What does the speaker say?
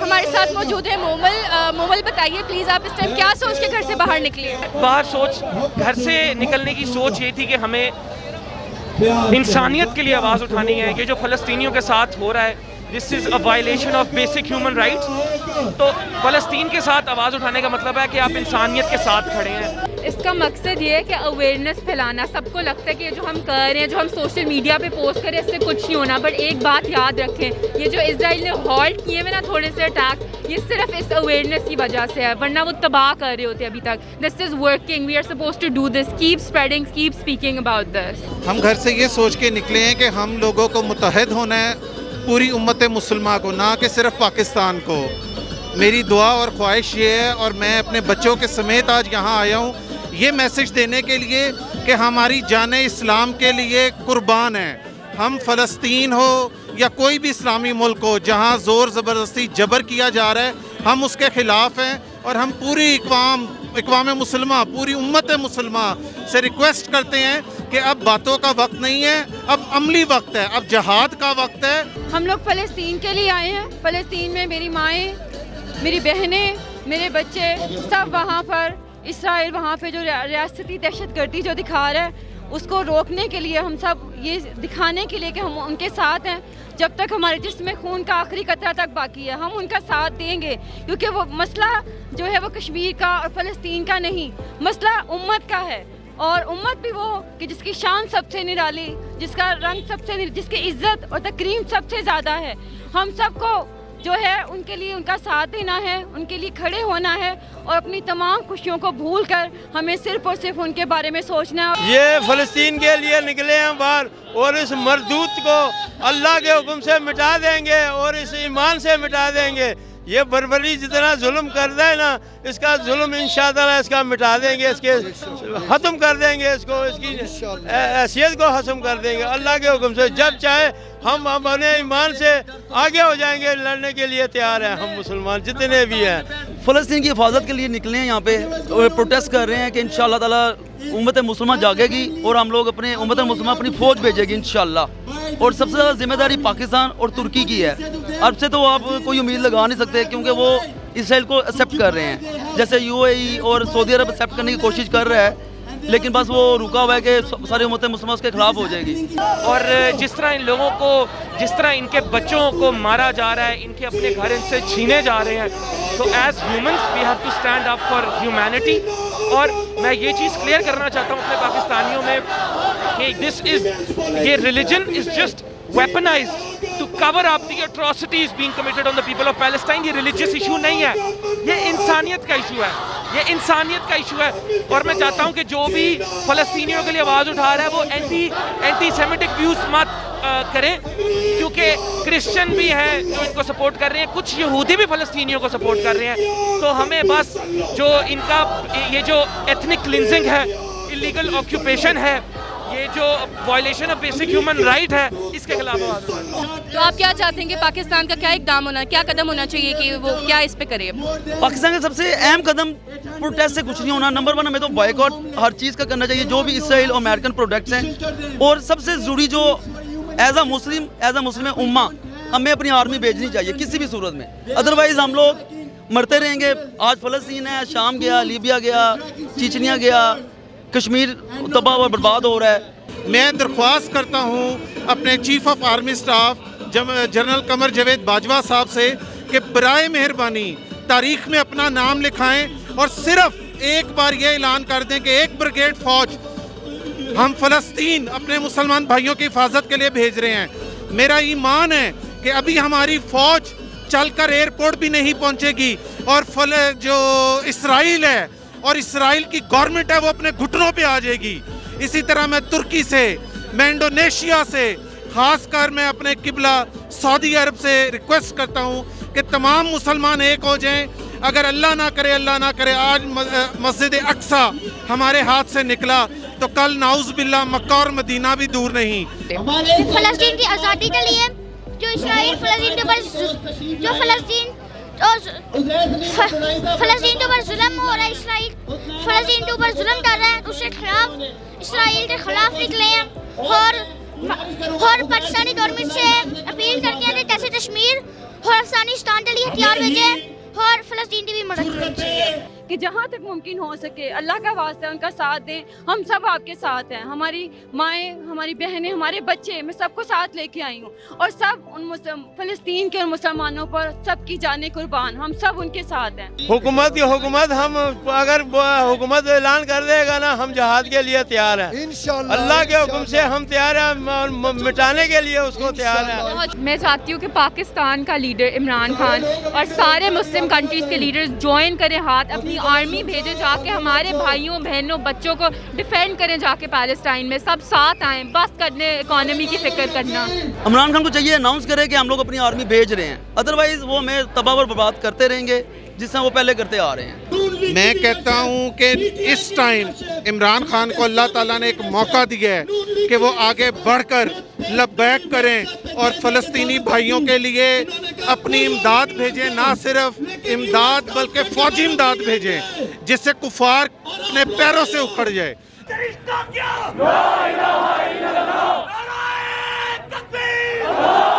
ہمارے ساتھ موجود ہے مومل. مومل بتائیے پلیز آپ اس ٹائم کیا سوچ کے گھر سے باہر نکلے؟ گھر سے نکلنے کی سوچ یہ تھی کہ ہمیں انسانیت کے لیے آواز اٹھانی ہے. یہ جو فلسطینیوں کے ساتھ ہو رہا ہے this is a violation of basic human rights. تو فلسطین کے ساتھ آواز اٹھانے کا مطلب ہے کہ آپ انسانیت کے ساتھ کھڑے ہیں. اس کا مقصد یہ ہے کہ اویئرنیس پھیلانا. سب کو لگتا ہے کہ جو ہم کر رہے ہیں, جو ہم سوشل میڈیا پہ پوسٹ کریں, اس سے کچھ نہیں ہونا. بٹ ایک بات یاد رکھیں, یہ جو اسرائیل نے ہالٹ کیے ہوئے نا تھوڑے سے اٹیک, یہ صرف اس اویئرنیس کی وجہ سے ہے, ورنہ وہ تباہ کر رہے ہوتے ابھی تک. This is working, we are suppose to do this. Keep spreading, keep speaking about this. ہم گھر سے یہ سوچ کے نکلے ہیں کہ ہم لوگوں کو متحد ہونا ہے, پوری امت مسلمہ کو, نہ کہ صرف پاکستان کو. میری دعا اور خواہش یہ ہے, اور میں اپنے بچوں کے سمیت آج یہاں آیا ہوں یہ میسج دینے کے لیے کہ ہماری جان اسلام کے لیے قربان ہیں. ہم فلسطین ہو یا کوئی بھی اسلامی ملک ہو جہاں زور زبردستی جبر کیا جا رہا ہے, ہم اس کے خلاف ہیں. اور ہم پوری اقوام مسلمہ, پوری امت مسلمہ سے ریکویسٹ کرتے ہیں کہ اب باتوں کا وقت نہیں ہے, اب عملی وقت ہے, اب جہاد کا وقت ہے. ہم لوگ فلسطین کے لیے آئے ہیں. فلسطین میں میری مائیں, میری بہنیں, میرے بچے سب وہاں پر. اسرائیل وہاں پہ جو ریاستی دہشت گردی جو دکھا رہا ہے اس کو روکنے کے لیے, ہم سب یہ دکھانے کے لیے کہ ہم ان کے ساتھ ہیں. جب تک ہمارے جسم میں خون کا آخری قطرہ تک باقی ہے ہم ان کا ساتھ دیں گے, کیونکہ وہ مسئلہ جو ہے وہ کشمیر کا اور فلسطین کا نہیں, مسئلہ امت کا ہے. اور امت بھی وہ کہ جس کی شان سب سے نرالی, جس کا رنگ سب سے, جس کی عزت اور تکریم سب سے زیادہ ہے. ہم سب کو جو ہے ان کے لیے ان کا ساتھ دینا ہے, ان کے لیے کھڑے ہونا ہے, اور اپنی تمام خوشیوں کو بھول کر ہمیں صرف اور صرف ان کے بارے میں سوچنا ہے. یہ فلسطین کے لیے نکلے ہیں باہر, اور اس مردود کو اللہ کے حکم سے مٹا دیں گے اور اس ایمان سے مٹا دیں گے. یہ بربری جتنا ظلم کرتا ہے نا, اس کا ظلم انشاءاللہ اس کا مٹا دیں گے, اس کے ختم کر دیں گے, اس کو اس کی حیثیت کو ختم کر دیں گے اللہ کے حکم سے. جب چاہے ہم اپنے ایمان سے آگے ہو جائیں گے, لڑنے کے لیے تیار ہیں ہم مسلمان جتنے بھی ہیں. فلسطین کی حفاظت کے لیے نکلے ہیں, یہاں پہ پروٹیسٹ کر رہے ہیں کہ انشاءاللہ تعالی امت مسلمہ جاگے گی اور ہم لوگ اپنے امت مسلمہ اپنی فوج بھیجے گی انشاءاللہ. اور سب سے زیادہ ذمہ داری پاکستان اور ترکی کی ہے. عرب سے تو آپ کوئی امید لگا نہیں سکتے کیونکہ وہ اسرائیل کو ایکسیپٹ کر رہے ہیں, جیسے یو اے ای اور سعودی عرب ایکسیپٹ کرنے کی کوشش کر رہا ہے, لیکن بس وہ رکا ہوا ہے کہ ساری امت مسلمہ اس کے خلاف ہو جائے گی. اور جس طرح ان لوگوں کو, جس طرح ان کے بچوں کو مارا جا رہا ہے, ان کے اپنے گھر ان سے چھینے جا رہے ہیں, تو as humans we have to stand up for humanity. اور میں یہ چیز کلیئر کرنا چاہتا ہوں اپنے پاکستانیوں میں کہ یہ religion is just weaponized to cover up the atrocities being committed on the people of Palestine. یہ ریلیجیس ایشو نہیں ہے, یہ انسانیت کا ایشو ہے, یہ انسانیت کا ایشو ہے. اور میں چاہتا ہوں کہ جو بھی فلسطینیوں کے لیے آواز اٹھا رہا ہے وہ اینٹی سیمیٹک ویوز مت کریں, کیونکہ کرسچن بھی ہیں جو ان کو سپورٹ کر رہے ہیں, کچھ یہودی بھی فلسطینیوں کو سپورٹ کر رہے ہیں. تو ہمیں بس جو ان کا یہ جو ایتھنک کلینزنگ ہے, ایلیگل آکیوپیشن ہے, یہ جو violation of basic human right ہے, اس کے خلاف آواز اٹھائیں. تو آپ کیا چاہتے ہیں کہ پاکستان کا کیا اقدام ہونا, کیا قدم ہونا چاہیے کہ وہ کیا اس پہ کرے؟ پاکستان کا سب سے اہم قدم پروٹیسٹ سے کچھ نہیں ہونا. نمبر 1 ہمیں تو بائیکاٹ ہر چیز کا کرنا چاہیے جو بھی اسرائیل اور امریکن پروڈکٹس ہیں. اور سب سے ضروری جو ایز اے مسلم امہ ہمیں اپنی آرمی بھیجنی چاہیے کسی بھی صورت میں, ادروائز ہم لوگ مرتے رہیں گے. آج فلسطین ہے, شام گیا, لیبیا گیا, چیچنیا گیا, کشمیر تباہ و برباد ہو رہا ہے. میں درخواست کرتا ہوں اپنے chief of army staff general Qamar Javed Bajwa صاحب سے کہ برائے مہربانی تاریخ میں اپنا نام لکھائیں اور صرف ایک بار یہ اعلان کر دیں کہ ایک بریگیڈ فوج ہم فلسطین اپنے مسلمان بھائیوں کی حفاظت کے لیے بھیج رہے ہیں. میرا ایمان ہے کہ ابھی ہماری فوج چل کر ایئرپورٹ بھی نہیں پہنچے گی, اور جو اسرائیل ہے اور اسرائیل کی گورنمنٹ ہے وہ اپنے گھٹنوں پہ آ جائے گی. اسی طرح میں ترکی سے, میں انڈونیشیا سے, خاص کر میں اپنے قبلہ سعودی عرب سے ریکویسٹ کرتا ہوں کہ تمام مسلمان ایک ہو جائیں. اگر اللہ نہ کرے آج مسجد اقصیٰ ہمارے ہاتھ سے نکلا تو کل نعوذ باللہ مکہ اور مدینہ بھی دور نہیں. فلسطین کی آزادی کے لیے جو اسرائیل فلسطین اور فلسطین کے اوپر ظلم ہو رہا ہے، اسرائیل فلسطین کے اوپر ظلم کر رہا ہے، اس کے خلاف اسرائیل کے خلاف نکلے ہیں اور پاکستانی گورنمنٹ سے اپیل کرتے ہیں کہ جیسے کشمیر اور افغانستان کے لیے ہتھیار بھیجیں اور فلسطین کی بھی مدد کریں کہ جہاں تک ممکن ہو سکے اللہ کا واسطہ ان کا ساتھ دیں. ہم سب آپ کے ساتھ ہیں، ہماری مائیں، ہماری بہنیں، ہمارے بچے، میں سب کو ساتھ لے کے آئی ہوں اور سب ان فلسطین کے مسلمانوں پر سب کی جانیں قربان، ہم سب ان کے ساتھ ہیں. حکومت ہم اگر حکومت اعلان کر دے گا نا ہم جہاد کے لیے تیار ہیں انشاءاللہ. اللہ کے حکم سے ہم تیار ہیں، مٹانے کے لیے اس کو تیار ہیں. میں چاہتی ہوں کہ پاکستان کا لیڈر عمران خان اور سارے مسلم کنٹریز کے لیڈرز جوائن کریں ہاتھ، اپنی آرمی بھیجیں جا کے ہمارے بھائیوں بہنوں بچوں کو ڈیفینڈ کریں جا کے پیلسٹائن میں، سب ساتھ آئیں، بس کرنے اکانومی کی فکر کرنا. عمران خان کو چاہیے اناؤنس کرے کہ ہم لوگ اپنی آرمی بھیج رہے ہیں، ادروائز وہ ہمیں تباہ اور برباد کرتے رہیں گے جس طرح وہ پہلے کرتے آ رہے ہیں. میں کہتا ہوں کہ اس ٹائم عمران خان کو اللہ تعالیٰ نے ایک موقع دیا ہے کہ وہ آگے بڑھ کر لبیک کریں اور فلسطینی بھائیوں کے لیے اپنی امداد بھیجیں، نہ صرف امداد بلکہ فوجی امداد بھیجیں جس سے کفار اپنے پیروں سے اکھڑ جائے. لا الہ الا اللہ، نعرہ تکبیر.